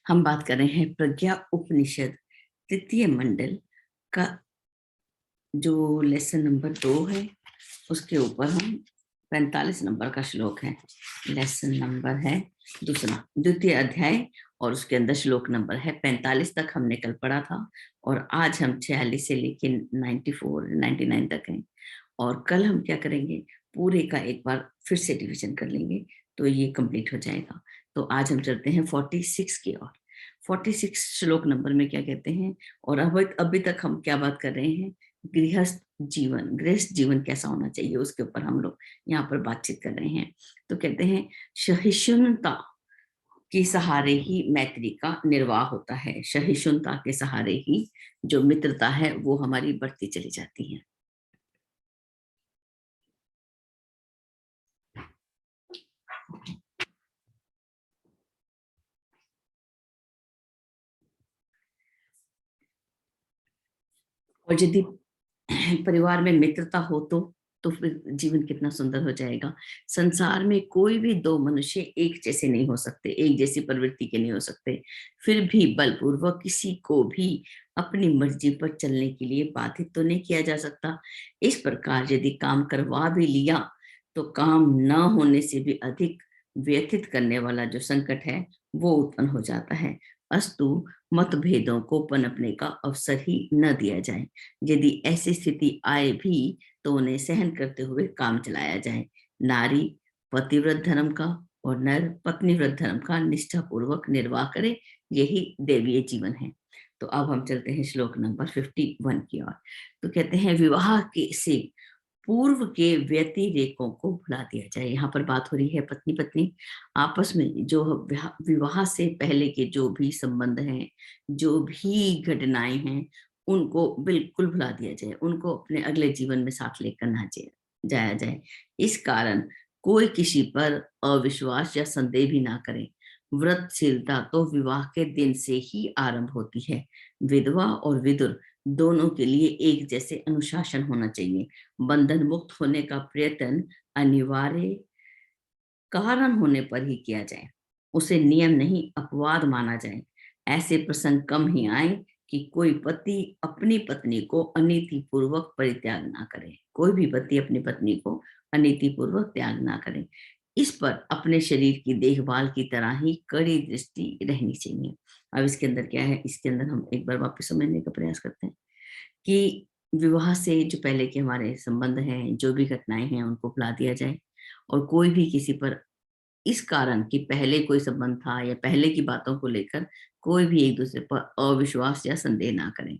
हम बात कर रहे हैं प्रज्ञा उपनिषद तृतीय मंडल का जो लेसन नंबर 2 है, उसके ऊपर हम 45 नंबर का श्लोक है। लेसन नंबर है दूसरा, द्वितीय अध्याय, और उसके अंदर श्लोक नंबर है 45 तक हमने कल पढ़ा था, और आज हम 46 से लेके 99 तक हैं। और कल हम क्या करेंगे, पूरे का एक बार फिर से रिवीजन कर लेंगे तो ये कंप्लीट हो जाएगा। तो आज हम चलते हैं 46 की ओर। 46 श्लोक नंबर में क्या कहते हैं, और अब अभी तक हम क्या बात कर रहे हैं, गृहस्थ जीवन कैसा होना चाहिए, उसके ऊपर हम लोग यहाँ पर बातचीत कर रहे हैं। तो कहते हैं सहिष्णुता के सहारे ही मैत्री का निर्वाह होता है। सहिष्णुता के सहारे ही जो मित्रता है वो हमारी बढ़ती चली जाती है। और यदि परिवार में मित्रता हो तो फिर जीवन कितना सुंदर हो जाएगा। संसार में कोई भी दो मनुष्य एक जैसे नहीं हो सकते, एक जैसी प्रवृत्ति के नहीं हो सकते। फिर भी बलपूर्वक किसी को भी अपनी मर्जी पर चलने के लिए बाधित तो नहीं किया जा सकता। इस प्रकार यदि काम करवा भी लिया तो काम न होने से भी अधिक व्यथित करने वाला जो संकट है वो उत्पन्न हो जाता है। अस्तु मतभेदों को पनपने का अवसर ही न दिया जाए। यदि ऐसी स्थिति आए भी तो उन्हें सहन करते हुए काम चलाया जाए। नारी पतिव्रत धर्म का और नर पत्नीव्रत धर्म का निष्ठा पूर्वक निर्वाह करे, यही देवीय जीवन है। तो अब हम चलते हैं श्लोक नंबर 51 की ओर। तो कहते हैं विवाह के से पूर्व के व्यतिरेकों को भुला दिया जाए। यहाँ पर बात हो रही है पत्नी पत्नी आपस में जो विवाह से पहले के जो भी संबंध हैं, जो भी घटनाएं हैं, उनको बिल्कुल भुला दिया जाए, उनको अपने अगले जीवन में साथ लेकर ना जाया जाए। इस कारण कोई किसी पर अविश्वास या संदेह भी ना करे। व्रतशीलता तो विवाह के दिन से ही आरंभ होती है। विधवा और विदुर दोनों के लिए एक जैसे अनुशासन होना चाहिए। बंधन मुक्त होने का प्रयत्न अनिवार्य कारण होने पर ही किया जाए, उसे नियम नहीं अपवाद माना जाए। ऐसे प्रसंग कम ही आए कि कोई पति अपनी पत्नी को अनीति पूर्वक परित्याग ना करे। कोई भी पति अपनी पत्नी को अनीति पूर्वक त्याग ना करे। इस पर अपने शरीर की देखभाल की तरह ही कड़ी दृष्टि रहनी चाहिए। अब इसके अंदर क्या है, इसके अंदर हम एक बार वापस समझने का प्रयास करते हैं कि विवाह से जो पहले के हमारे संबंध हैं, जो भी घटनाएं हैं, उनको भुला दिया जाए, और कोई भी किसी पर इस कारण कि पहले कोई संबंध था या पहले की बातों को लेकर कोई भी एक दूसरे पर अविश्वास या संदेह ना करें।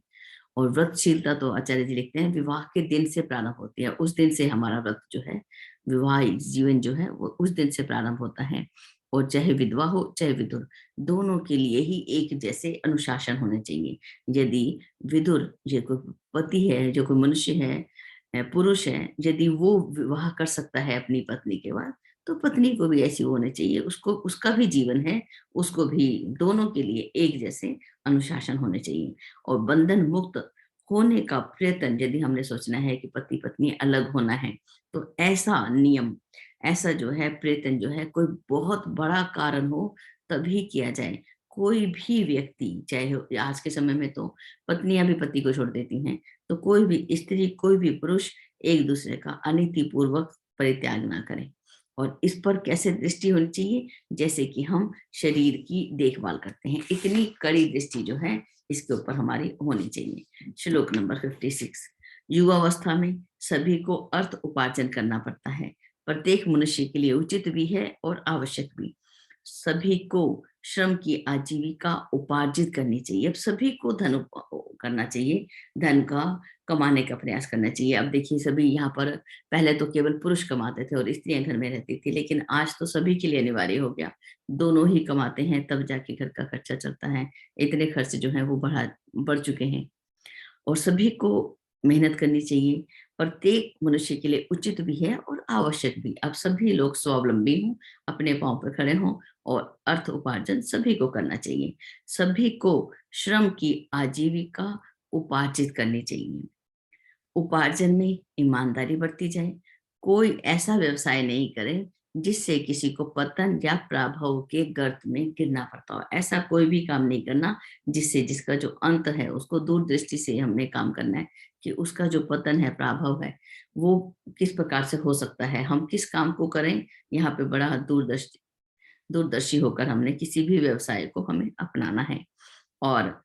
और व्रतशीलता तो आचार्य जी लिखते हैं विवाह के दिन से प्रारंभ होती है। उस दिन से हमारा व्रत जो है, विवाह जीवन जो है, वो उस दिन से प्रारंभ होता है। और चाहे विधवा हो चाहे विदुर, दोनों के लिए ही एक जैसे अनुशासन होने चाहिए। यदि विदुर, जो कोई पति है, जो कोई मनुष्य है, पुरुष है, यदि वो विवाह कर सकता है अपनी पत्नी के बाद, तो पत्नी को भी ऐसी होनी चाहिए। उसको, उसका भी जीवन है, उसको भी, दोनों के लिए एक जैसे अनुशासन होने चाहिए। और बंधन मुक्त होने का प्रयत्न यदि हमने सोचना है कि पति पत्नी अलग होना है, तो ऐसा नियम, ऐसा जो है प्रयत्न जो है, कोई बहुत बड़ा कारण हो तभी किया जाए। कोई भी व्यक्ति, चाहे आज के समय में तो पत्नियां भी पति को छोड़ देती हैं, तो कोई भी स्त्री, कोई भी पुरुष एक दूसरे का अनीति पूर्वक परित्याग ना करें। और इस पर कैसे दृष्टि होनी चाहिए, जैसे कि हम शरीर की देखभाल करते हैं, इतनी कड़ी दृष्टि जो है इसके ऊपर हमारी होनी चाहिए। श्लोक नंबर 56। युवावस्था में सभी को अर्थ उपार्जन करना पड़ता है। प्रत्येक मनुष्य के लिए उचित भी है और आवश्यक भी। सभी को श्रम की आजीविका उपार्जित करनी चाहिए। अब सभी को धन करना चाहिए, धन का कमाने का प्रयास करना चाहिए। अब देखिए, सभी यहाँ पर, पहले तो केवल पुरुष कमाते थे और स्त्रियां घर में रहती थी, लेकिन आज तो सभी के लिए अनिवार्य हो गया। दोनों ही कमाते हैं तब जाके घर का खर्चा चलता है। इतने खर्च जो है वो बढ़ चुके हैं, और सभी को मेहनत करनी चाहिए। प्रत्येक मनुष्य के लिए उचित भी है और आवश्यक भी। अब सभी लोग स्वावलंबी हों, अपने पांव पर खड़े हों, और अर्थ उपार्जन सभी को करना चाहिए। सभी को श्रम की आजीविका उपार्जित करनी चाहिए। उपार्जन में ईमानदारी बरती जाए। कोई ऐसा व्यवसाय नहीं करे जिससे किसी को पतन या प्रभाव के गर्त में गिरना पड़ता हो। ऐसा कोई भी काम नहीं करना जिससे, जिसका जो अंत है उसको दूरदृष्टि से हमने काम करना है कि उसका जो पतन है, प्रभाव है, वो किस प्रकार से हो सकता है, हम किस काम को करें। यहाँ पे बड़ा दूरदर्शी होकर हमने किसी भी व्यवसाय को हमें अपनाना है। और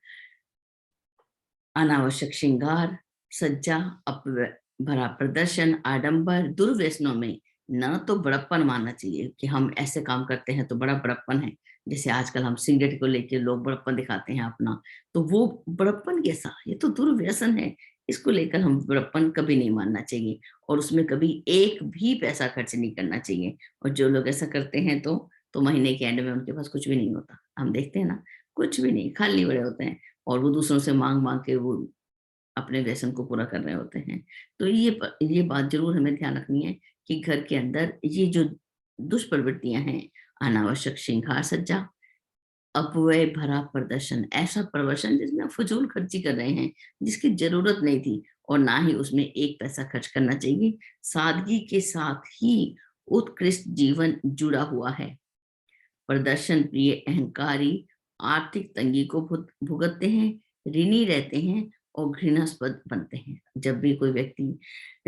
अनावश्यक श्रृंगार, सज्जा, भरा प्रदर्शन, आडंबर, दुर्व्यसनों में न तो बड़प्पन मानना चाहिए कि हम ऐसे काम करते हैं तो बड़ा बड़प्पन है। जैसे आजकल हम सिगरेट को लेके लोग बड़प्पन दिखाते हैं अपना, तो वो बड़प्पन कैसा, ये तो दुर्व्यसन है। इसको लेकर हम बड़प्पन कभी नहीं मानना चाहिए, और उसमें कभी एक भी पैसा खर्च नहीं करना चाहिए। और जो लोग ऐसा करते हैं तो महीने के एंड में उनके पास कुछ भी नहीं होता। हम देखते हैं ना, कुछ भी नहीं, खाली बड़े होते हैं, और वो दूसरों से मांग मांग के वो अपने व्यसन को पूरा कर रहे होते हैं। तो ये बात जरूर हमें ध्यान रखनी है कि घर के अंदर ये जो दुष्प्रवृत्तियां हैं, अनावश्यक श्रृंगार सज्जा, अपव्यय भरा प्रदर्शन, ऐसा प्रदर्शन जिसमें आप फजूल खर्ची कर रहे हैं, जिसकी जरूरत नहीं थी, और ना ही उसमें एक पैसा खर्च करना चाहिए। सादगी के साथ ही उत्कृष्ट जीवन जुड़ा हुआ है। प्रदर्शन प्रिय अहंकारी आर्थिक तंगी को भुगतते हैं, ऋणी रहते हैं और घृणास्पद बनते हैं। जब भी कोई व्यक्ति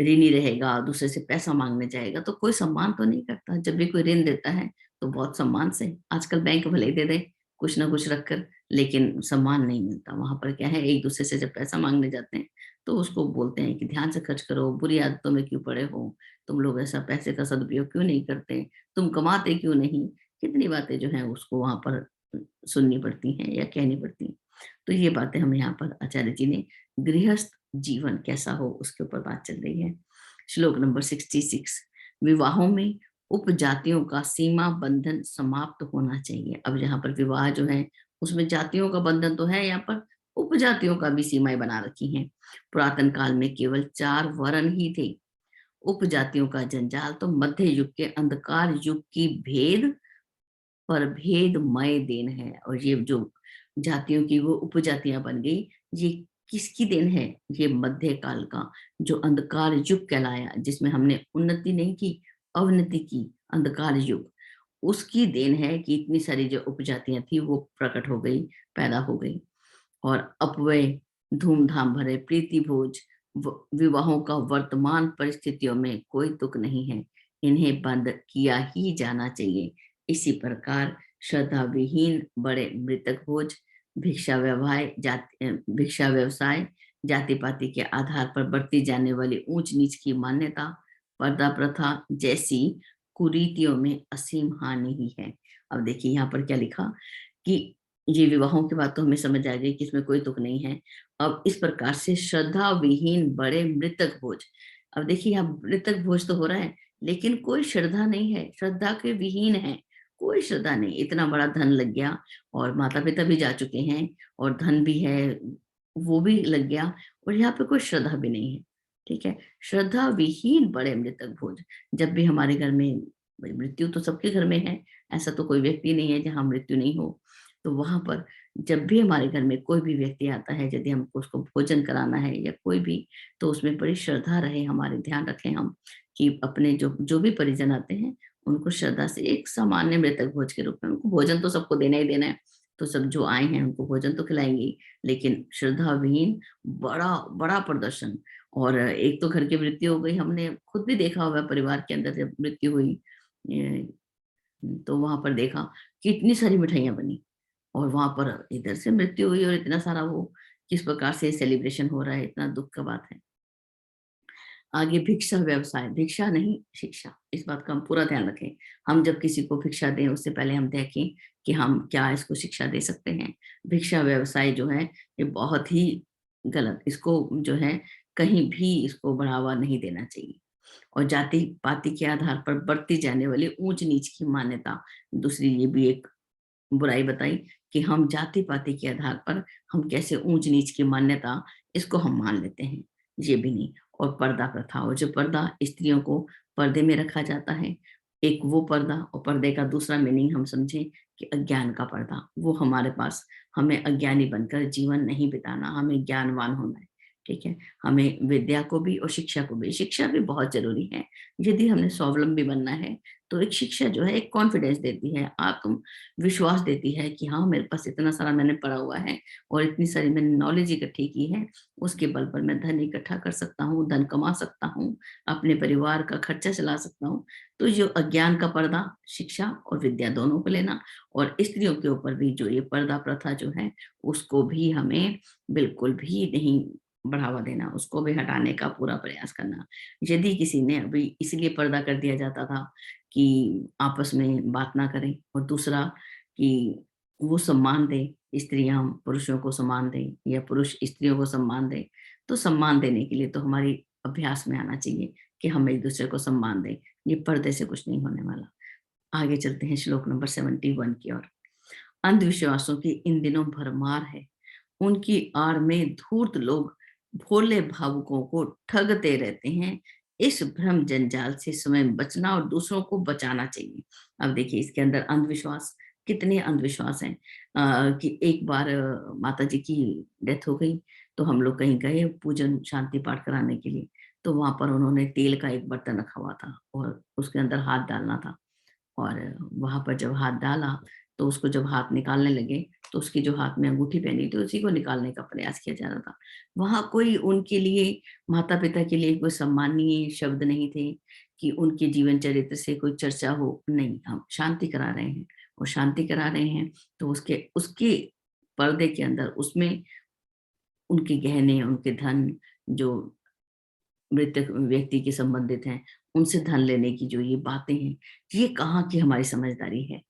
ऋणी रहेगा, दूसरे से पैसा मांगने जाएगा, तो कोई सम्मान तो नहीं करता। जब भी कोई ऋण देता है तो बहुत सम्मान से, आजकल बैंक भले ही दे दे कुछ ना कुछ रखकर, लेकिन सम्मान नहीं मिलता। वहां पर क्या है, एक दूसरे से जब पैसा मांगने जाते हैं तो उसको बोलते हैं कि ध्यान से खर्च करो, बुरी आदतों में क्यों पड़े हो, तुम लोग ऐसा पैसे का सदुपयोग क्यों नहीं करते, तुम कमाते क्यों नहीं। कितनी बातें जो हैं उसको वहां पर सुननी पड़ती हैं या कहनी पड़ती हैं। तो ये बातें हम यहाँ पर आचार्य जी ने गृहस्थ जीवन कैसा हो उसके ऊपर बात चल रही है। श्लोक नंबर 66, विवाहों में उपजातियों का सीमा बंधन समाप्त होना चाहिए। अब यहाँ पर विवाह जो है उसमें जातियों का बंधन तो है, यहाँ पर उपजातियों का भी सीमाएं बना रखी हैं। पुरातन काल में केवल 4 वर्ण ही थे। उपजातियों का जंजाल तो मध्य युग के अंधकार युग की भेद पर भेदमय देन है। और ये जो जातियों की वो उपजातियां बन गई, ये किसकी देन है, ये मध्यकाल का जो अंधकार युग कहलाया, जिसमें हमने उन्नति नहीं की, अवनति की, अंधकार युग, उसकी देन है कि इतनी सारी जो उपजातियां थी वो प्रकट हो गई, पैदा हो गई। और अपव्यय, धूमधाम भरे प्रीति भोज विवाहों का वर्तमान परिस्थितियों में कोई तुक नहीं है, इन्हें बंद किया ही जाना चाहिए। इसी प्रकार श्रद्धा विहीन बड़े मृतक भोज, भिक्षा व्यवसाय, जाति पाति के आधार पर बढ़ती जाने वाली ऊंच नीच की मान्यता, पर्दा प्रथा जैसी कुरीतियों में असीम हानि ही है। अब देखिए यहाँ पर क्या लिखा कि ये विवाहों की बात तो हमें समझ आ गई कि इसमें कोई तुक नहीं है। अब इस प्रकार से श्रद्धा विहीन बड़े मृतक भोज, अब देखिए यहाँ मृतक भोज तो हो रहा है, लेकिन कोई श्रद्धा नहीं है, श्रद्धा के विहीन है, कोई श्रद्धा नहीं। इतना बड़ा धन लग गया, और माता पिता भी जा चुके हैं, और धन भी है वो भी लग गया, और यहाँ पे कोई श्रद्धा भी नहीं है। ठीक है, श्रद्धा विहीन बड़े मृतक भोज। जब भी हमारे घर में, मृत्यु तो सबके घर में है, ऐसा तो कोई व्यक्ति नहीं है जहाँ मृत्यु नहीं हो, तो वहां पर जब भी हमारे घर में कोई भी व्यक्ति आता है, यदि हमको उसको भोजन कराना है या कोई भी, तो उसमें बड़ी श्रद्धा रहे, हमारे ध्यान रखें हम कि अपने जो जो भी परिजन आते हैं उनको श्रद्धा से एक सामान्य मृतक भोज के रूप में, उनको भोजन तो सबको देना ही देना है, तो सब जो आए हैं उनको भोजन तो खिलाएंगे ही, लेकिन श्रद्धा विहीन बड़ा बड़ा प्रदर्शन। और एक तो घर की मृत्यु हो गई, हमने खुद भी देखा हुआ है, परिवार के अंदर जब मृत्यु हुई तो वहां पर देखा कि इतनी सारी मिठाइयां बनी, और वहां पर इधर से मृत्यु हुई, और इतना सारा वो किस प्रकार से सेलिब्रेशन हो रहा है, इतना दुख का बात है। आगे भिक्षा व्यवसाय, भिक्षा नहीं शिक्षा, इस बात का हम पूरा ध्यान रखें। हम जब किसी को भिक्षा दें उससे पहले हम देखें कि हम क्या इसको शिक्षा दे सकते हैं। भिक्षा व्यवसाय जो है ये बहुत ही गलत, इसको जो है कहीं भी इसको बढ़ावा नहीं देना चाहिए। और जाति पाति के आधार पर बढ़ती जाने वाली ऊंच नीच की मान्यता, दूसरी ये भी एक बुराई बताई कि हम जाति पाति के आधार पर हम कैसे ऊंच नीच की मान्यता, इसको हम मान लेते हैं, ये भी नहीं। और पर्दा प्रथा, और जो पर्दा स्त्रियों को पर्दे में रखा जाता है, एक वो पर्दा, और पर्दे का दूसरा मीनिंग हम समझें कि अज्ञान का पर्दा, वो हमारे पास, हमें अज्ञानी बनकर जीवन नहीं बिताना, हमें ज्ञानवान होना है। ठीक है? हमें विद्या को भी और शिक्षा भी बहुत ज़रूरी है। यदि हमने स्वावलंबी बनना है, तो एक शिक्षा जो है एक कॉन्फिडेंस देती है, आत्मविश्वास देती है कि हाँ, मेरे पास इतना सारा मैंने पढ़ा हुआ है और इतनी सारी मैंने नॉलेज इकट्ठी की है, उसके बल पर मैं धन इकट्ठा कर सकता हूँ, धन कमा सकता हूँ, अपने परिवार का खर्चा चला सकता हूँ। तो जो अज्ञान का पर्दा, शिक्षा और विद्या दोनों को लेना और स्त्रियों के ऊपर भी जो ये पर्दा प्रथा जो है, उसको भी हमें बिल्कुल भी नहीं बढ़ावा देना, उसको भी हटाने का पूरा प्रयास करना। यदि किसी ने अभी इसलिए पर्दा कर दिया जाता था कि आपस में बात ना करें और दूसरा कि वो सम्मान दें, स्त्रियाँ पुरुषों को सम्मान दें या पुरुष स्त्रियों को सम्मान दें। तो सम्मान देने के लिए तो हमारी अभ्यास में आना चाहिए कि हम एक-दूसरे को सम्मान दें। ये पर्दे से कुछ नहीं होने वाला। आगे चलते हैं श्लोक नंबर 71 की ओर। अंधविश्वासों की इन दिनों भरमार है। उनकी आड़ में धूर्त लोग भोले भावुकों को ठगते रहते हैं। इस भ्रम जंजाल से स्वयं बचना और दूसरों को बचाना चाहिए। अब देखिए इसके अंदर अंधविश्वास, कितने अंधविश्वास हैं कि एक बार माताजी की डेथ हो गई, तो हम लोग कहीं गए पूजन शांति पाठ कराने के लिए, तो वहाँ पर उन्होंने तेल का एक बर्तन रखा हुआ था और उसके अंदर हाथ डालना था। और वहाँ पर जब हाथ डाला, तो उसको जब हाथ निकालने लगे, तो उसकी जो हाथ में अंगूठी पहनी थी, उसी को निकालने का प्रयास किया जा रहा था। वहाँ कोई उनके लिए माता-पिता के लिए कोई सम्मानीय शब्द नहीं थे कि उनके जीवन चरित्र से कोई चर्चा हो, नहीं, हम शांति करा रहे हैं और शांति करा रहे हैं, तो उसके उसके पर्दे के अंदर उसमें उनके गहने, उनके धन जो मृतक व्यक्ति के संबंधित हैं, उनसे धन लेने की जो ये बातें हैं, ये कहाँ की हमारी समझदारी है।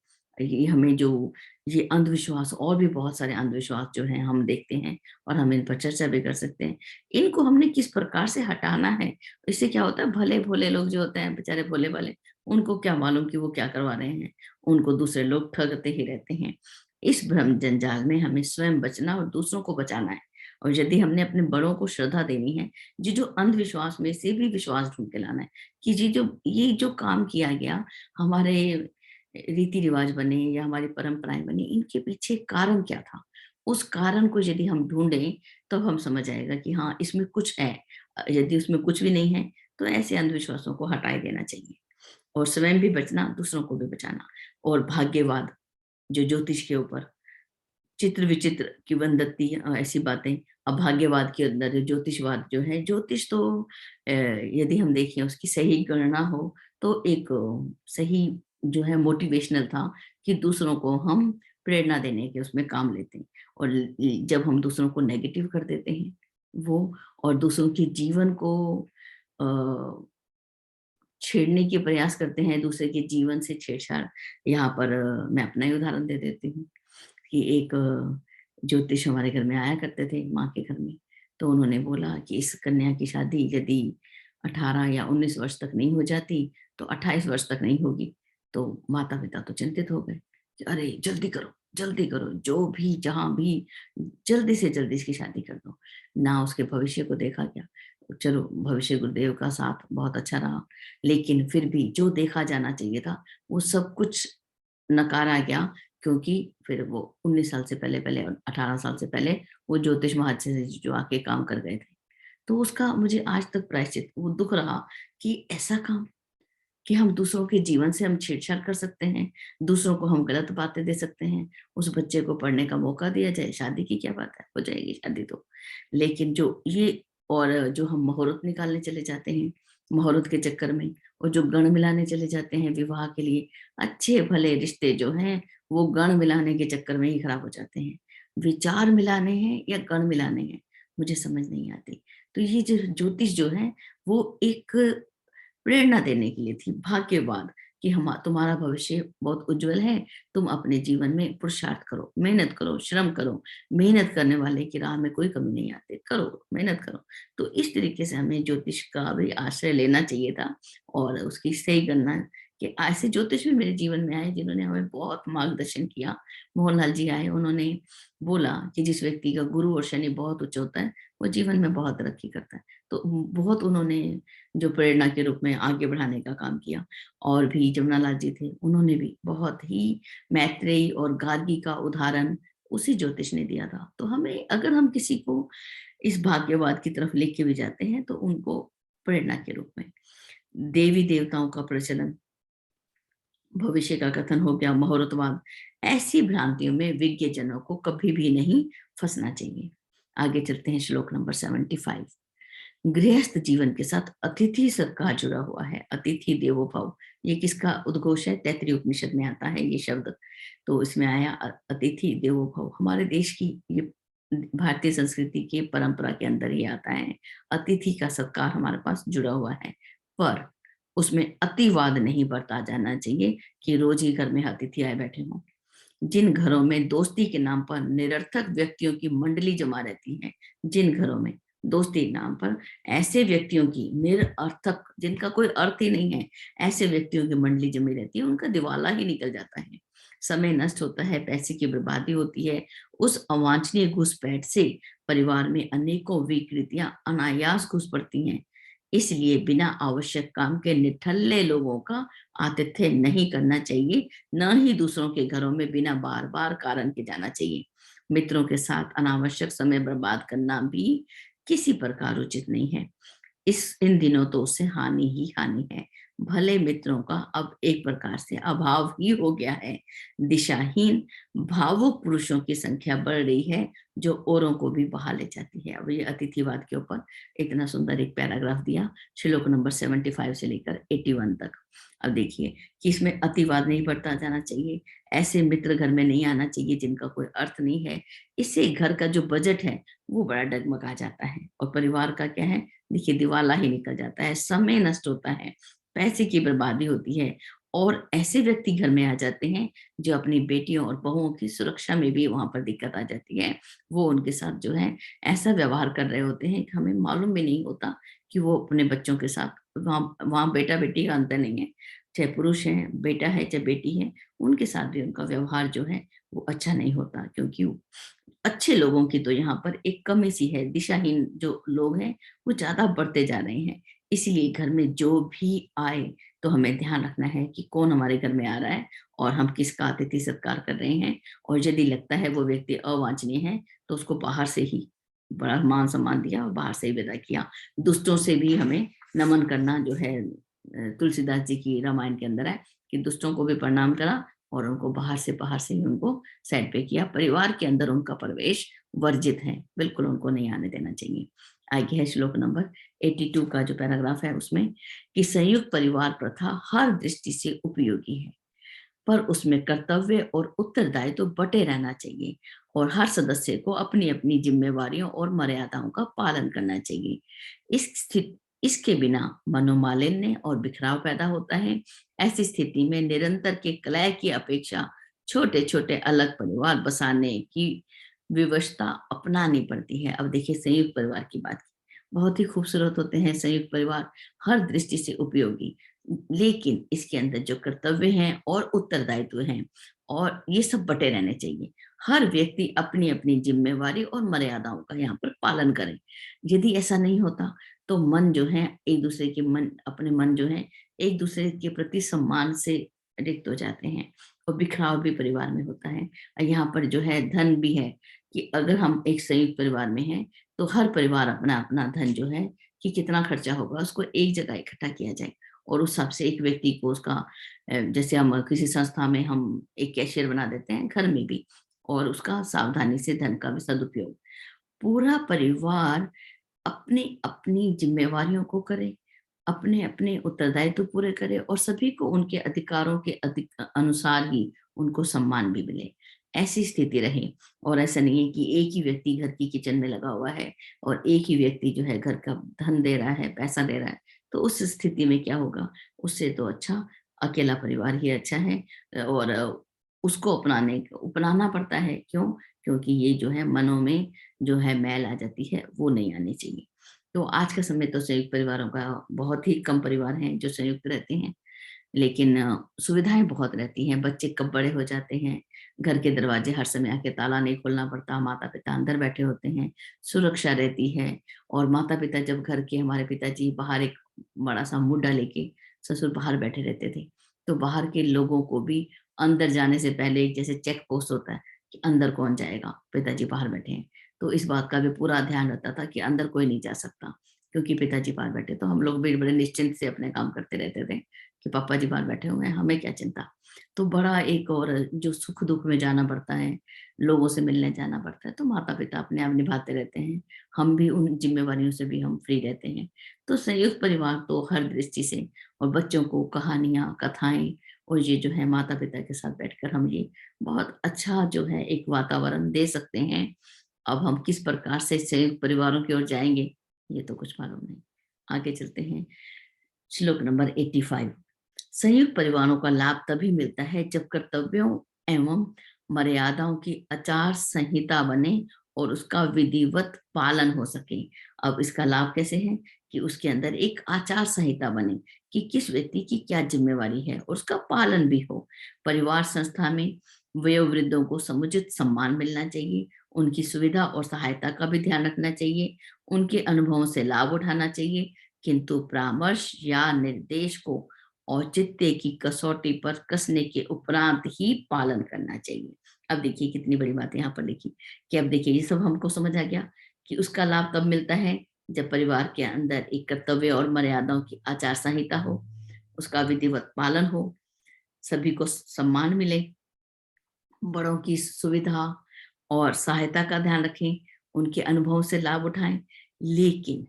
ये हमें जो ये अंधविश्वास और भी बहुत सारे अंधविश्वास जो हैं हम देखते हैं और हम इन पर चर्चा भी कर सकते हैं। इनको हमने किस प्रकार से हटाना है, इससे क्या होता है भले-भोले लोग जो होते हैं बेचारे भोले-भाले, उनको क्या मालूम कि वो क्या करवा रहे हैं, उनको दूसरे लोग ठगते ही रहते हैं। इस भ्रम जंजाल में हमें स्वयं बचना और दूसरों को बचाना है और यदि हमने अपने बड़ों को श्रद्धा देनी है ये जो अंधविश्वास में से भी विश्वास ढूँढ के लाना है कि ये जो काम किया गया, हमारे रीति-रिवाज बने या हमारी परंपराएँ बनी, इनके पीछे कारण क्या था? उस कारण को यदि हम ढूँढें, तब हम समझ आएगा कि हाँ, इसमें कुछ है। यदि उसमें कुछ भी नहीं है, तो ऐसे अंधविश्वासों को हटा ही देना चाहिए और स्वयं भी बचना, दूसरों को भी बचाना और भाग्यवाद, जो ज्योतिष के ऊपर चित्र-विचित्र की वंदती ऐसी बातें। अब भाग्यवाद के अंदर ज्योतिषवाद जो है, ज्योतिष तो यदि हम देखें उसकी सही गणना हो, तो एक सही जो है मोटिवेशनल था कि दूसरों को हम प्रेरणा देने के उसमें काम लेते हैं। और जब हम दूसरों को नेगेटिव कर देते हैं, वो और दूसरों के जीवन को अ, छेड़ने के प्रयास करते हैं, दूसरे के जीवन से छेड़छाड़। यहाँ पर मैं अपना ही उदाहरण दे देती हूँ। कि एक ज्योतिष हमारे घर में आया करते थे माँ के घर में। तो उन्होंने बोला कि इस कन्या की शादी यदि 18 या 19 वर्ष तक नहीं हो जाती, तो 28 वर्ष तक नहीं होगी। तो माता-पिता तो चिंतित हो गए कि अरे! जल्दी करो, जो भी जहाँ भी जल्दी से जल्दी इसकी शादी कर दो। ना उसके भविष्य को देखा गया। चलो भविष्य गुरुदेव का साथ बहुत अच्छा रहा, लेकिन फिर भी जो देखा जाना चाहिए था, वो सब कुछ नकारा गया क्योंकि फिर वो 19 साल से पहले और 18 साल से पहले वो ज्योतिष महाशय जी जो आके काम कर गए थे। तो उसका मुझे आज तक प्रायश्चित वो दुःख रहा कि ऐसा काम कि हम दूसरों के जीवन से हम छेड़छाड़ कर सकते हैं, दूसरों को हम गलत बातें दे सकते हैं, उस बच्चे को पढ़ने का मौका दिया जाए, शादी की क्या बात है, हो जाएगी शादी तो। लेकिन जो ये और जो हम मुहूर्त निकालने चले जाते हैं, मुहूर्त के चक्कर में और जो गण मिलाने चले जाते हैं विवाह के लिए, अच्छे भले रिश्ते जो हैं, वो गण मिलाने के चक्कर में ही खराब हो जाते हैं। विचार मिलाने हैं या गण मिलाने हैं, मुझे समझ नहीं आती। तो ये जो ज्योतिष जो है, वो एक प्रेरणा देने के लिए थी, भाग्यवाद कि हम तुम्हारा भविष्य बहुत उज्जवल है, तुम अपने जीवन में पुरुषार्थ करो, मेहनत करो, श्रम करो, मेहनत करने वाले की राह में कोई कमी नहीं आती, करो, मेहनत करो। तो इस तरीके से हमें ज्योतिष का भी आश्रय लेना चाहिए था और उसकी सही गणना कि ऐसे ज्योतिष भी मेरे जीवन में आए जिन्होंने हमें बहुत मार्गदर्शन किया। मोहनलाल जी आए, उन्होंने बोला कि जिस व्यक्ति का गुरु और शनि बहुत उच्च होता है, वो जीवन में बहुत तरक्की करता है। तो बहुत उन्होंने जो प्रेरणा के रूप में आगे बढ़ाने का काम किया और भी जमुना लाल जी थे, उन्होंने भी बहुत ही मैत्रेयी और गार्गी का उदाहरण उसी ज्योतिष ने दिया था। तो हमें अगर हम किसी को इस भाग्यवाद की तरफ लेके भी जाते हैं तो उनको प्रेरणा के रूप में देवी देवताओं का प्रचलन, भविष्य का कथन हो गया, मुहूर्तवाद, ऐसी भ्रांतियों में विज्ञजनों को कभी भी नहीं फंसना चाहिए। आगे चलते हैं श्लोक नंबर 75। गृहस्थ जीवन के साथ अतिथि सत्कार जुड़ा हुआ है। अतिथि देवो भव, ये किसका उद्घोष है? तैत्तिरीय उपनिषद में आता है ये शब्द। तो इसमें आया अतिथि देवो भव, हमारे देश की ये भारतीय संस्कृति के परंपरा के अंदर ही आता है। अतिथि का सत्कार हमारे पास जुड़ा हुआ है, पर उसमें अतिवाद नहीं बरता जाना चाहिए कि रोज ही घर में अतिथि आए बैठे हों। जिन घरों में दोस्ती के नाम पर निरर्थक व्यक्तियों की मंडली जमा रहती है, जिन घरों में दोस्ती के नाम पर ऐसे व्यक्तियों की निरर्थक, जिनका कोई अर्थ ही नहीं है, ऐसे व्यक्तियों की मंडली जमी रहती है, उनका दिवाला ही निकल जाता है, समय नष्ट होता है, पैसे की बर्बादी होती है। उस अवांछनीय घुसपैठ से परिवार में अनेकों विकृतियां अनायास घुस पड़ती हैं। इसलिए बिना आवश्यक काम के निठल्ले लोगों का आतिथ्य नहीं करना चाहिए, न ही दूसरों के घरों में बिना बार बार कारण के जाना चाहिए। मित्रों के साथ अनावश्यक समय बर्बाद करना भी किसी प्रकार उचित नहीं है। इन दिनों तो उससे हानि ही हानि है। भले मित्रों का अब एक प्रकार से अभाव ही हो गया है। दिशाहीन भावुक पुरुषों की संख्या बढ़ रही है, जो औरों को भी बहा ले जाती है। अब ये अतिथिवाद के ऊपर इतना सुंदर एक पैराग्राफ दिया, श्लोक नंबर 75 से लेकर 81 तक। अब देखिए कि इसमें अतिवाद नहीं बढ़ता जाना चाहिए, ऐसे मित्र घर में नहीं आना चाहिए जिनका कोई अर्थ नहीं है। इससे घर का जो बजट है वो बड़ा डगमगा जाता है, और परिवार का क्या है, देखिए दिवाला ही निकल जाता है, समय नष्ट होता है, पैसे की बर्बादी होती है, और ऐसे व्यक्ति घर में आ जाते हैं जो अपनी बेटियों और बहुओं की सुरक्षा में भी वहां पर दिक्कत आ जाती है। वो उनके साथ जो है ऐसा व्यवहार कर रहे होते हैं कि हमें मालूम भी नहीं होता कि वो अपने बच्चों के साथ, वहाँ वहाँ बेटा बेटी का अंतर नहीं है, चाहे पुरुष है, बेटा है चाहे बेटी है, उनके साथ भी उनका व्यवहार जो है वो अच्छा नहीं होता, क्योंकि अच्छे लोगों की तो यहाँ पर एक कमी सी है। दिशाहीन जो लोग हैं वो ज्यादा बढ़ते जा रहे हैं। इसलिए घर में जो भी आए तो हमें ध्यान रखना है कि कौन हमारे घर में आ रहा है और हम किसका अतिथि सत्कार कर रहे हैं। और यदि लगता है वो व्यक्ति अवांछनीय है तो उसको बाहर से ही बड़ा मान सम्मान दिया और बाहर से ही विदा किया। दुष्टों से भी हमें नमन करना जो है, तुलसीदास जी की रामायण के अंदर है कि दुष्टों को भी प्रणाम करा और उनको बाहर से ही उनको साइड पे किया। परिवार के अंदर उनका प्रवेश वर्जित है, बिल्कुल उनको नहीं आने देना चाहिए। आगे है श्लोक नंबर 82 का जो पैराग्राफ है उसमें कि संयुक्त परिवार प्रथा हर दृष्टि से उपयोगी है, पर उसमें कर्तव्य और उत्तरदायित्व तो बटे रहना चाहिए, और हर सदस्य को अपनी अपनी जिम्मेवारियों और मर्यादाओं का पालन करना चाहिए। इसके बिना मनोमालिन्य और बिखराव पैदा होता है। ऐसी स्थिति में निरंतर के कलह की अपेक्षा छोटे छोटे अलग परिवार बसाने की विवशता अपनानी पड़ती है। अब देखिए संयुक्त परिवार की बात की, बहुत ही खूबसूरत होते हैं संयुक्त परिवार, हर दृष्टि से उपयोगी, लेकिन इसके अंदर जो कर्तव्य हैं और उत्तरदायित्व हैं और ये सब बटे रहने चाहिए। हर व्यक्ति अपनी अपनी जिम्मेवारी और मर्यादाओं का यहाँ पर पालन करे। यदि ऐसा नहीं होता तो मन जो है एक दूसरे के मन, अपने मन जो है एक दूसरे के प्रति सम्मान से रिक्त हो जाते हैं, और बिखराव भी परिवार में होता है। और यहाँ पर जो है धन भी है कि अगर हम एक संयुक्त परिवार में हैं तो हर परिवार अपना अपना धन जो है कि कितना खर्चा होगा उसको एक जगह इकट्ठा किया जाए, और उस हिसाब से एक व्यक्ति को उसका जैसे हम किसी संस्था में हम एक कैशियर बना देते हैं, घर में भी, और उसका सावधानी से धन का भी सदुपयोग। पूरा परिवार अपनी अपनी जिम्मेवारियों को करे, अपने अपने उत्तरदायित्व पूरे करे, और सभी को उनके अधिकारों के अनुसार ही उनको सम्मान भी मिले। ऐसी स्थिति रहे, और ऐसा नहीं है कि एक ही व्यक्ति घर की किचन में लगा हुआ है और एक ही व्यक्ति जो है घर का धन दे रहा है, पैसा दे रहा है। तो उस स्थिति में क्या होगा, उससे तो अच्छा अकेला परिवार ही अच्छा है। और उसको अपनाना पड़ता है, क्यों? क्योंकि ये जो है मनों में जो है मैल आ जाती है, वो नहीं आनी चाहिए। तो आज का समय तो संयुक्त परिवारों का, बहुत ही कम परिवार हैं जो संयुक्त रहते हैं, लेकिन सुविधाएं बहुत रहती हैं। बच्चे कब बड़े हो जाते हैं, घर के दरवाजे हर समय आके ताला नहीं खोलना पड़ता, माता पिता अंदर बैठे होते हैं, सुरक्षा रहती है। और माता पिता जब घर के, हमारे पिताजी बाहर एक बड़ा सा मुड्डा लेके ससुर बाहर बैठे रहते थे, तो बाहर के लोगों को भी अंदर जाने से पहले एक जैसे चेक पोस्ट होता है, कि अंदर कौन जाएगा, पिताजी बाहर बैठे हैं। तो इस बात का भी पूरा ध्यान रहता था कि अंदर कोई नहीं जा सकता, क्योंकि पिताजी बाहर बैठे। तो हम लोग भी बड़े निश्चिंत से अपने काम करते रहते थे कि पापा जी बाहर बैठे हुए हैं, हमें क्या चिंता। तो बड़ा एक और जो सुख दुख में जाना पड़ता है, लोगों से मिलने जाना पड़ता है, तो माता पिता अपने आप निभाते रहते हैं। हम भी उन जिम्मेवारियों से भी हम फ्री रहते हैं। तो संयुक्त परिवार तो हर दृष्टि से, और बच्चों को कहानियां, कथाएं, और ये जो है माता पिता के साथ बैठकर हम ये बहुत अच्छा जो है एक वातावरण दे सकते हैं। अब हम किस प्रकार से संयुक्त परिवारों की ओर जाएंगे, ये तो कुछ मालूम नहीं। आगे चलते हैं। श्लोक नंबर 85। संयुक्त परिवारों का लाभ तभी मिलता है जब कर्तव्यों एवं मर्यादाओं की आचार संहिता बने और उसका विधिवत पालन हो सके। अब इसका लाभ कैसे है कि उसके अंदर एक आचार संहिता बने कि किस व्यक्ति की क्या जिम्मेवारी है और उसका पालन भी हो। परिवार संस्था में वयोवृद्धों को समुचित सम्मान मिलना चाहिए, उनकी सुविधा और सहायता का भी ध्यान रखना चाहिए, उनके अनुभवों से लाभ उठाना चाहिए, किंतु परामर्श या निर्देश को औचित्य की कसौटी पर कसने के उपरांत ही पालन करना चाहिए। अब देखिए कितनी बड़ी बात यहाँ पर लिखी कि अब देखिए ये सब हमको समझ आ गया कि उसका लाभ तब मिलता है जब परिवार के अंदर एक कर्तव्य और मर्यादाओं की आचार संहिता हो, उसका विधिवत पालन हो, सभी को सम्मान मिले, बड़ों की सुविधा और सहायता का ध्यान रखें, उनके अनुभव से लाभ उठाएं। लेकिन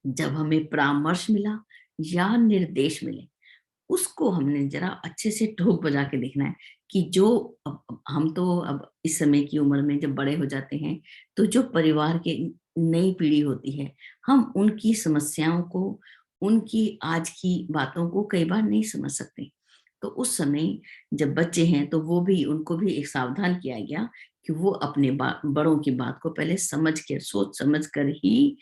जब हमें परामर्श मिला या निर्देश मिले, उसको हमने जरा अच्छे से ठोक बजा के देखना है कि जो हम तो अब इस समय की उम्र में जब बड़े हो जाते हैं, तो जो परिवार के नई पीढ़ी होती है, हम उनकी समस्याओं को, उनकी आज की बातों को कई बार नहीं समझ सकते। तो उस समय जब बच्चे हैं तो वो भी, उनको भी एक सावधान किया गया कि वो अपने बड़ों की बात को पहले समझ के, सोच समझ कर ही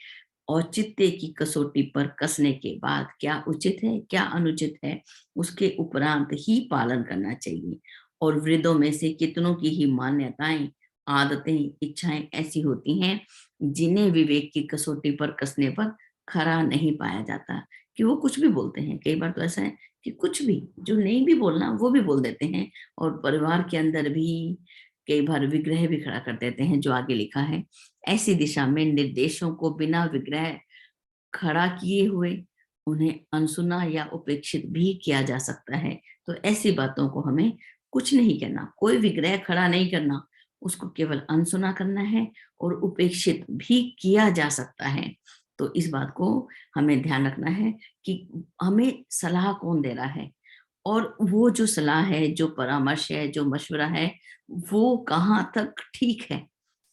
औचित्य की कसौटी पर कसने के बाद क्या उचित है क्या अनुचित है, उसके उपरांत ही पालन करना चाहिए। और वृद्धों में से कितनों की ही मान्यताएं, आदतें, इच्छाएं ऐसी होती हैं जिन्हें विवेक की कसौटी पर कसने पर खरा नहीं पाया जाता, कि वो कुछ भी बोलते हैं। कई बार तो ऐसा है कि कुछ भी जो नहीं भी बोलना वो भी बोल देते हैं, और परिवार के अंदर भी कई बार विग्रह भी खड़ा कर देते हैं, जो आगे लिखा है। ऐसी दिशा में निर्देशों को बिना विग्रह खड़ा किए हुए उन्हें अनसुना या उपेक्षित भी किया जा सकता है। तो ऐसी बातों को हमें कुछ नहीं करना, कोई विग्रह खड़ा नहीं करना, उसको केवल अनसुना करना है, और उपेक्षित भी किया जा सकता है। तो इस बात को हमें ध्यान रखना है कि हमें सलाह कौन दे रहा है, और वो जो सलाह है, जो परामर्श है, जो मशवरा है, वो कहाँ तक ठीक है।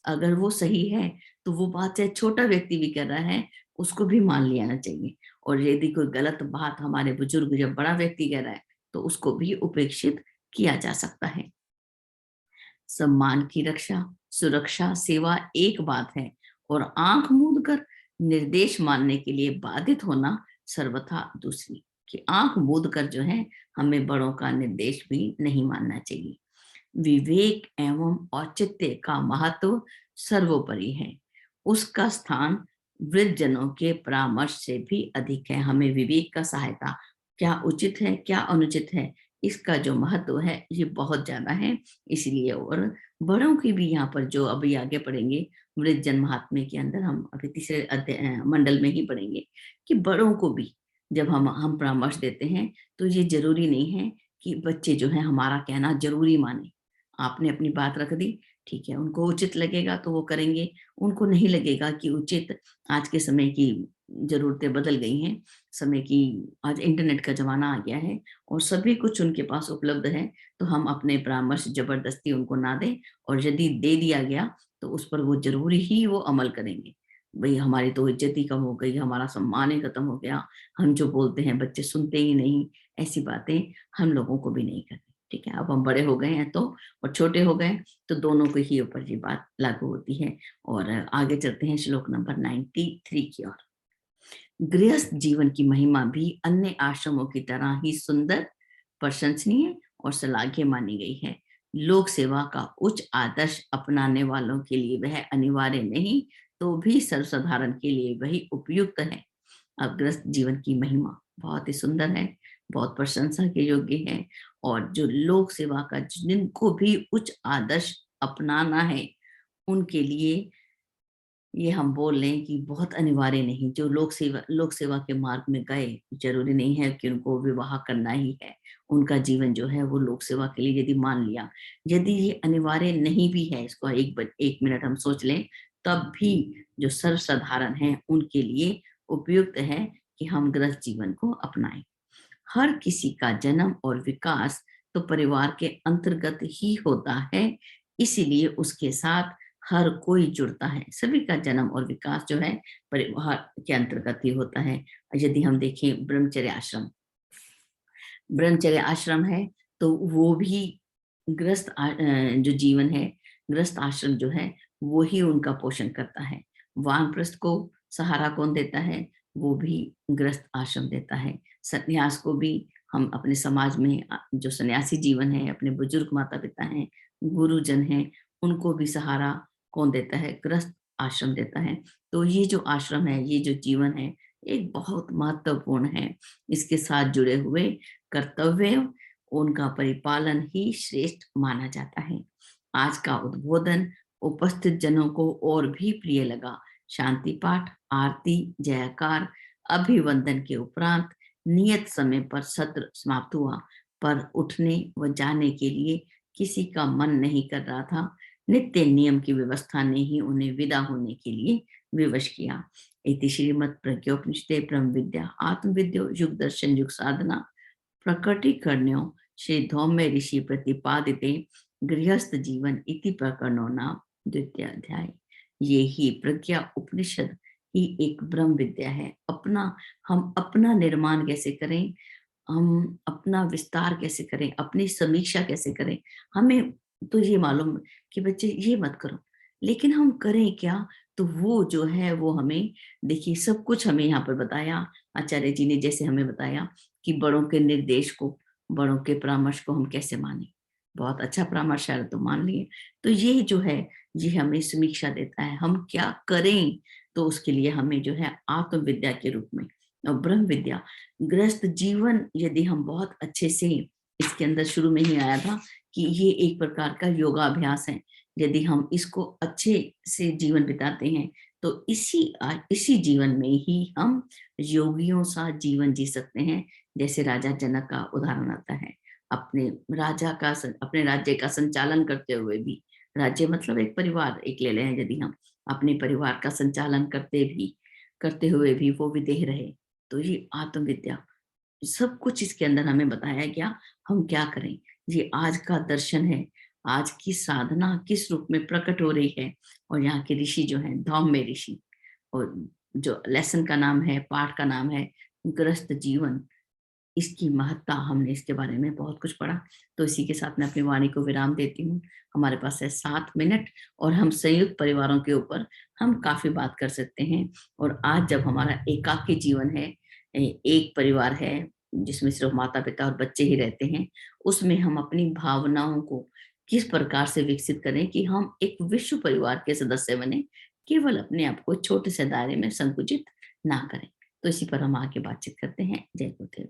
अगर वो सही है तो वो बात चाहे छोटा व्यक्ति भी कर रहा है, उसको भी मान लेना चाहिए। और यदि कोई गलत बात हमारे बुजुर्ग या बड़ा व्यक्ति कह रहा है, तो उसको भी उपेक्षित किया जा सकता है। सम्मान की रक्षा, सुरक्षा, सेवा एक बात है, और आंख मूंद कर निर्देश मानने के लिए बाधित होना सर्वथा दूसरी। कि आंख मूंद कर जो है हमें बड़ों का निर्देश भी नहीं मानना चाहिए। विवेक एवं औचित्य का महत्व सर्वोपरि है, उसका स्थान वृद्ध जनों के परामर्श से भी अधिक है। हमें विवेक का सहायता, क्या उचित है क्या अनुचित है, इसका जो महत्व है ये बहुत ज्यादा है। इसलिए और बड़ों की भी यहाँ पर जो अभी आगे पढ़ेंगे, वृद्ध जन महात्म्य के अंदर हम अभी तीसरे मंडल में ही पढ़ेंगे कि बड़ों को भी जब हम परामर्श देते हैं, तो ये जरूरी नहीं है कि बच्चे जो है हमारा कहना जरूरी माने। आपने अपनी बात रख दी, ठीक है, उनको उचित लगेगा तो वो करेंगे, उनको नहीं लगेगा कि उचित, आज के समय की जरूरतें बदल गई हैं, समय की, आज इंटरनेट का जमाना आ गया है और सभी कुछ उनके पास उपलब्ध है। तो हम अपने परामर्श जबरदस्ती उनको ना दें, और यदि दे दिया गया तो उस पर वो जरूरी ही वो अमल करेंगे। भाई हमारी तो इज्जत ही कम हो गई, हमारा सम्मान ही खत्म हो गया, हम जो बोलते हैं बच्चे सुनते ही नहीं, ऐसी बातें हम लोगों को भी नहीं करनी। ठीक है, अब हम बड़े हो गए हैं तो, और छोटे हो गए, तो दोनों को ही ऊपर ये बात लागू होती है। और आगे चलते हैं श्लोक नंबर 93 की ओर। गृहस्थ जीवन की महिमा भी अन्य आश्रमों की तरह ही सुंदर, प्रशंसनीय और श्लाघ्य मानी गई है। लोक सेवा का उच्च आदर्श अपनाने वालों के लिए वह अनिवार्य नहीं, तो भी सर्वसाधारण के लिए वही उपयुक्त है। अब गृहस्थ जीवन की महिमा बहुत ही सुंदर है, बहुत प्रशंसा के योग्य है, और जो लोक सेवा का जिनको भी उच्च आदर्श अपनाना है, उनके लिए ये हम बोल लें कि बहुत अनिवार्य नहीं। जो लोक सेवा के मार्ग में गए, ज़रूरी नहीं है कि उनको विवाह करना ही है। उनका जीवन जो है वो लोक सेवा के लिए यदि मान लिया, यदि ये अनिवार्य नहीं भी है, इसको 1 मिनट हम सोच लें, तब भी जो सर्वसाधारण हैं, उनके लिए उपयुक्त है कि हम गृहस्थ जीवन को अपनाएँ। हर किसी का जन्म और विकास तो परिवार के अंतर्गत ही होता है, इसीलिए उसके साथ हर कोई जुड़ता है। सभी का जन्म और विकास जो है परिवार के अंतर्गत ही होता है। यदि हम देखें ब्रह्मचर्य आश्रम है, तो वो भी जो जीवन है, गृहस्थ आश्रम जो है, वो ही उनका पोषण करता है। वानप्रस्थ को सहारा कौन देता है? वो भी गृहस्थ आश्रम देता है। सन्यास को भी हम अपने समाज में जो सन्यासी जीवन है, अपने बुजुर्ग माता-पिता हैं, गुरुजन हैं, उनको भी सहारा कौन देता है? गृहस्थ आश्रम देता है। तो ये जो आश्रम है, ये जो जीवन है, एक बहुत महत्वपूर्ण है। इसके साथ जुड़े हुए कर्तव्य, उनका परिपालन ही श्रेष्ठ माना जाता है। आज का उद्बोधन उपस्थित जनों को और भी प्रिय लगा। शांति पाठ, आरती, जयकार, अभिवंदन के उपरांत नियत समय पर सत्र समाप्त हुआ, पर उठने व जाने के लिए किसी का मन नहीं कर रहा था। नित्य नियम की व्यवस्था ने ही उन्हें विदा होने के लिए विवश किया। इति श्रीमद् प्रज्ञोपनिषदे ब्रह्म विद्या आत्मविद्यो युग दर्शन युग साधना प्रकटीकरणों श्री धौम्य ऋषि प्रतिपादिते गृहस्थ जीवन इति प्रकरणों नाम द्वितीय अध्याय। ये ही प्रज्ञा उपनिषद ही एक ब्रह्म विद्या है। हम अपना निर्माण कैसे करें, हम अपना विस्तार कैसे करें, अपनी समीक्षा कैसे करें। हमें तो ये मालूम कि बच्चे ये मत करो, लेकिन हम करें क्या? तो वो जो है वो हमें, देखिए सब कुछ हमें यहाँ पर बताया आचार्य जी ने, जैसे हमें बताया कि बड़ों के निर्देश को, बड़ों के परामर्श को हम कैसे मानें। बहुत अच्छा परामर्श है तो मान लिए। तो ये जो है, ये हमें समीक्षा देता है हम क्या करें। तो उसके लिए हमें जो है आत्मविद्या के रूप में और ब्रह्म विद्या, गृहस्थ जीवन यदि हम बहुत अच्छे से, इसके अंदर शुरू में ही आया था कि ये एक प्रकार का योगाभ्यास है। यदि हम इसको अच्छे से जीवन बिताते हैं, तो इसी जीवन में ही हम योगियों सा जीवन जी सकते हैं। जैसे राजा जनक का उदाहरण आता है। अपने राज्य का संचालन करते हुए भी, राज्य मतलब एक परिवार एक ले लें, यदि हम अपने परिवार का संचालन करते हुए भी वो विदेह रहे, तो ये आत्मविद्या, सब कुछ इसके अंदर हमें बताया गया। हम क्या करें, ये आज का दर्शन है। आज की साधना किस रूप में प्रकट हो रही है। और यहाँ के ऋषि जो हैं, धौम्य ऋषि, और जो लेसन का नाम है, पाठ का नाम है गृहस्थ जीवन, इसकी महत्ता, हमने इसके बारे में बहुत कुछ पढ़ा। तो इसी के साथ मैं अपनी वाणी को विराम देती हूँ। हमारे पास है 7 मिनट, और हम संयुक्त परिवारों के ऊपर हम काफ़ी बात कर सकते हैं। और आज जब हमारा एकाकी जीवन है, एक परिवार है जिसमें सिर्फ माता-पिता और बच्चे ही रहते हैं, उसमें हम अपनी भावनाओं को किस प्रकार से विकसित करें कि हम एक विश्व परिवार के सदस्य बने, केवल अपने आप को छोटे से दायरे में संकुचित ना करें। तो इसी पर हम आगे बातचीत करते हैं। जय गुरुदेव।